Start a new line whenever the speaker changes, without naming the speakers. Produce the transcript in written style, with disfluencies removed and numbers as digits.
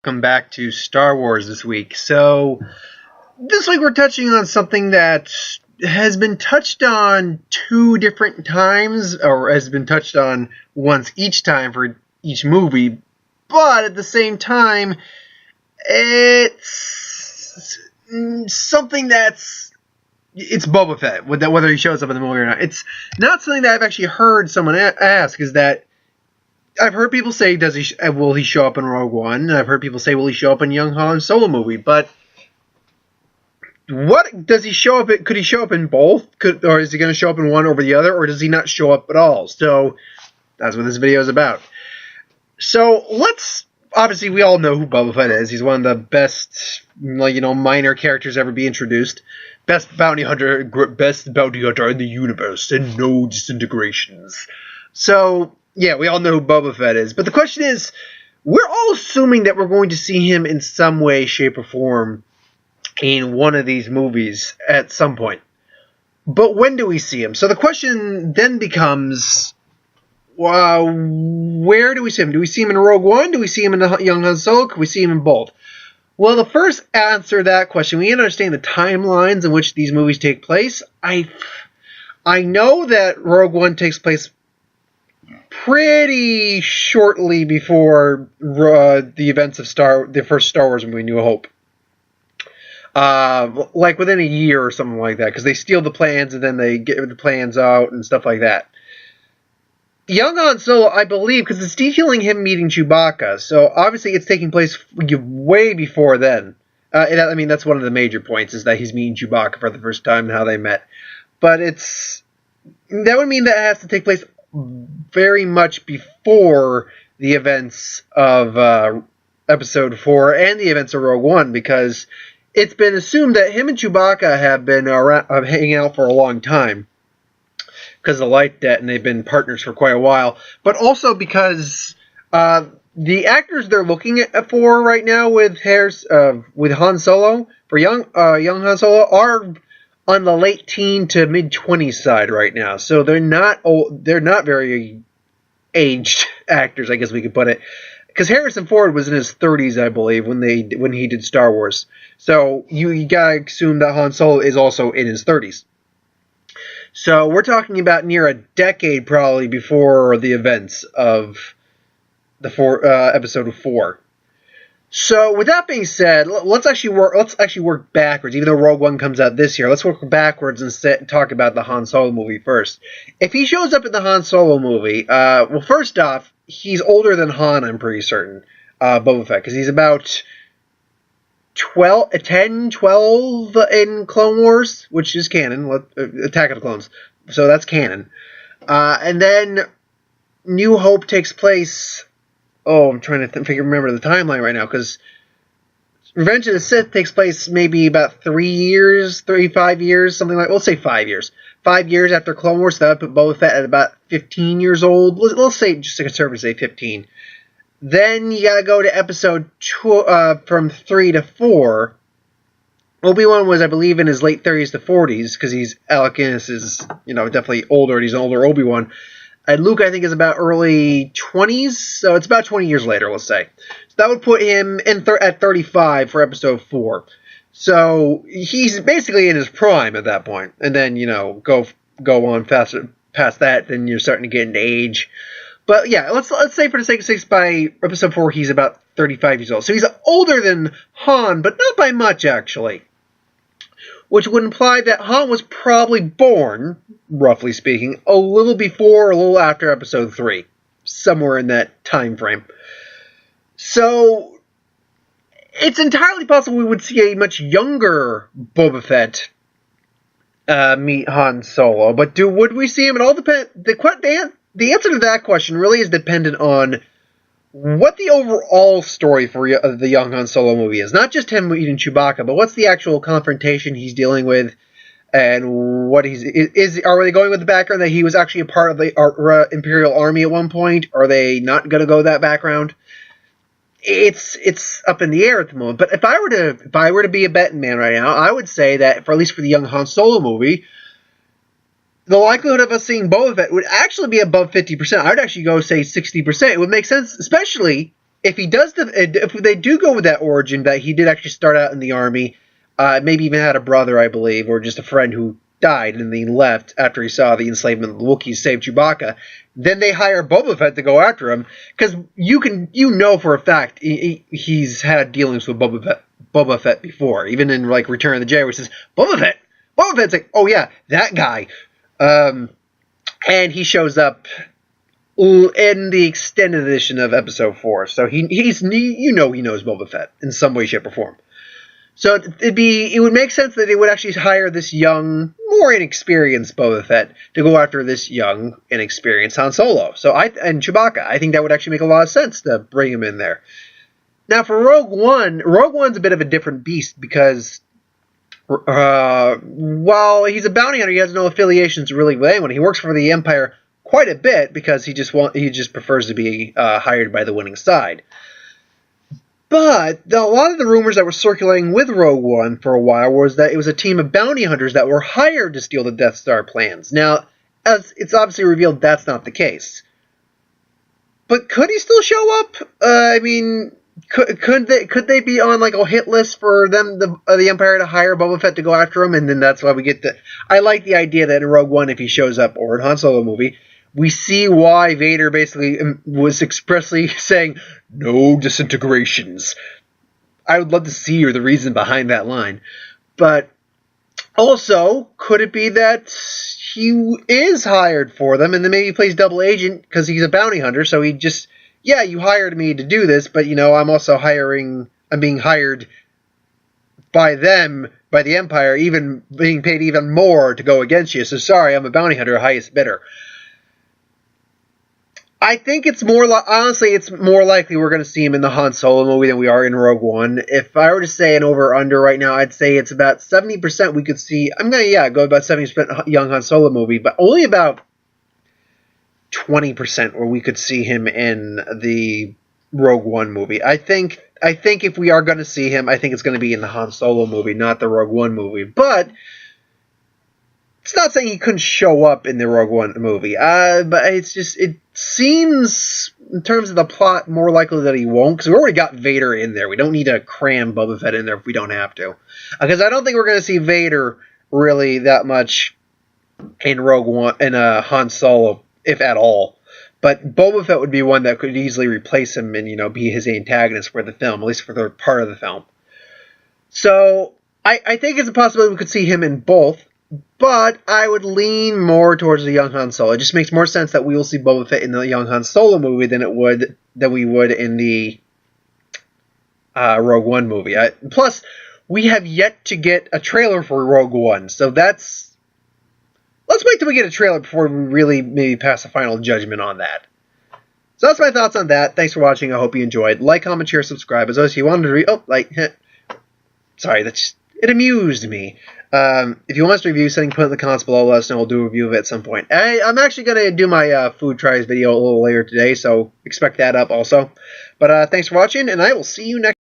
Welcome back to Star Wars this week. So, this week we're touching on something that has been touched on 2 different times, or has been touched on once each time for each movie, but at the same time, it's something it's Boba Fett, whether he shows up in the movie or not. It's not something that I've actually heard someone ask, is that I've heard people say, will he show up in Rogue One? And I've heard people say, will he show up in Young Han Solo movie? But what does he show up in? Could he show up in both? Or is he going to show up in one over the other? Or does he not show up at all? So that's what this video is about. So obviously we all know who Boba Fett is. He's one of the best, minor characters ever be introduced. Best bounty hunter in the universe, and no disintegrations. So yeah, we all know who Boba Fett is. But the question is, we're all assuming that we're going to see him in some way, shape, or form in one of these movies at some point. But when do we see him? So the question then becomes, where do we see him? Do we see him in Rogue One? Do we see him in Young Han Solo? Can we see him in both? Well, the first answer to that question, we need to understand the timelines in which these movies take place. I know that Rogue One takes place pretty shortly before the events of the first Star Wars movie, New Hope. Like within a year or something like that, because they steal the plans and then they get the plans out and stuff like that. Young Han Solo, I believe, because it's detailing him meeting Chewbacca, so obviously it's taking place way before then. That's one of the major points, is that he's meeting Chewbacca for the first time and how they met. But that would mean that it has to take place very much before the events of Episode 4 and the events of Rogue One, because it's been assumed that him and Chewbacca have been hanging out for a long time because of the light debt, and they've been partners for quite a while. But also because the actors they're looking for right now with Han Solo, for young Han Solo, are on the late teen to mid-20s side right now. So they're not old, they're not very aged actors, I guess we could put it. Because Harrison Ford was in his 30s, I believe, when he did Star Wars. So you gotta assume that Han Solo is also in his 30s. So we're talking about near a decade probably before the events of Episode 4. So with that being said, let's actually work backwards. Even though Rogue One comes out this year, let's work backwards and talk about the Han Solo movie first. If he shows up in the Han Solo movie, well, first off, he's older than Han, I'm pretty certain, Boba Fett, because he's about 12 in Clone Wars, which is canon, Attack of the Clones, so that's canon. And then New Hope takes place, I'm trying to remember the timeline right now, because Revenge of the Sith takes place maybe about 5 years, something like, let's say 5 years. 5 years after Clone Wars, so that would put Boba Fett at about 15 years old. Let's say, just to conservative, say 15. Then you gotta go to episode 2, from 3 to 4. Obi-Wan was, I believe, in his late 30s to 40s, because Alec Guinness is, definitely older, and he's an older Obi-Wan. And Luke, I think, is about early 20s, so it's about 20 years later, let's say. So that would put him at 35 for episode 4. So he's basically in his prime at that point. And then, go on past that, then you're starting to get into age. But yeah, let's say for the sake of sake, by episode 4, he's about 35 years old. So he's older than Han, but not by much, actually. Which would imply that Han was probably born, roughly speaking, a little before or a little after episode 3. Somewhere in that time frame. So it's entirely possible we would see a much younger Boba Fett meet Han Solo. But would we see him? It all depends. The answer to that question really is dependent on what the overall story for the Young Han Solo movie is. Not just him meeting Chewbacca, but what's the actual confrontation he's dealing with, and what are they going with the background that he was actually a part of the Imperial Army at one point? Are they not going to go that background? It's up in the air at the moment. But if I were to be a betting man right now, I would say that at least for the Young Han Solo movie, the likelihood of us seeing Boba Fett would actually be above 50%. I would actually go say 60%. It would make sense, especially if they do go with that origin that he did actually start out in the army, maybe even had a brother, I believe, or just a friend who died and then he left after he saw the enslavement of the Wookiees save Chewbacca, then they hire Boba Fett to go after him, because you know for a fact he's had dealings with Boba Fett before, even in like Return of the Jedi, where he says Boba Fett's like, oh yeah, that guy, and he shows up in the extended edition of Episode 4, so he knows Boba Fett in some way, shape, or form. So it would make sense that they would actually hire this young, more inexperienced Boba Fett to go after this young, inexperienced Han Solo. And Chewbacca. I think that would actually make a lot of sense to bring him in there. Now for Rogue One's a bit of a different beast because while he's a bounty hunter, he has no affiliations really with anyone. He works for the Empire quite a bit because he just prefers to be hired by the winning side. But a lot of the rumors that were circulating with Rogue One for a while was that it was a team of bounty hunters that were hired to steal the Death Star plans. Now, as it's obviously revealed, that's not the case. But could he still show up? I mean, could they be on like a hit list for them, the Empire, to hire Boba Fett to go after him? And then that's why we get the. I like the idea that in Rogue One, if he shows up, or in Han Solo movie, we see why Vader basically was expressly saying, no disintegrations. I would love to see the reason behind that line. But also, could it be that he is hired for them, and then maybe he plays double agent because he's a bounty hunter, so he just, yeah, you hired me to do this, but, I'm also I'm being hired by them, by the Empire, even being paid even more to go against you, so sorry, I'm a bounty hunter, highest bidder. I think it's it's more likely we're going to see him in the Han Solo movie than we are in Rogue One. If I were to say an over-under right now, I'd say it's about 70% we could see. I'm going to, go about 70% young Han Solo movie, but only about 20% where we could see him in the Rogue One movie. I think if we are going to see him, I think it's going to be in the Han Solo movie, not the Rogue One movie. But it's not saying he couldn't show up in the Rogue One movie, but it seems, in terms of the plot, more likely that he won't, because we already got Vader in there. We don't need to cram Boba Fett in there if we don't have to. Because I don't think we're going to see Vader really that much in Rogue One, in Han Solo, if at all. But Boba Fett would be one that could easily replace him and, be his antagonist for the film, at least for the part of the film. So, I think it's a possibility we could see him in both. But I would lean more towards the young Han Solo. It just makes more sense that we will see Boba Fett in the young Han Solo movie than we would in the Rogue One movie. Plus, we have yet to get a trailer for Rogue One, so let's wait till we get a trailer before we really maybe pass a final judgment on that. So that's my thoughts on that. Thanks for watching. I hope you enjoyed. Like, comment, share, subscribe. As always, if you wanted to sorry, it amused me. If you want us to review something, put it in the comments below. Let us know. We'll do a review of it at some point. I'm actually going to do my food tries video a little later today, so expect that up also. But thanks for watching, and I will see you next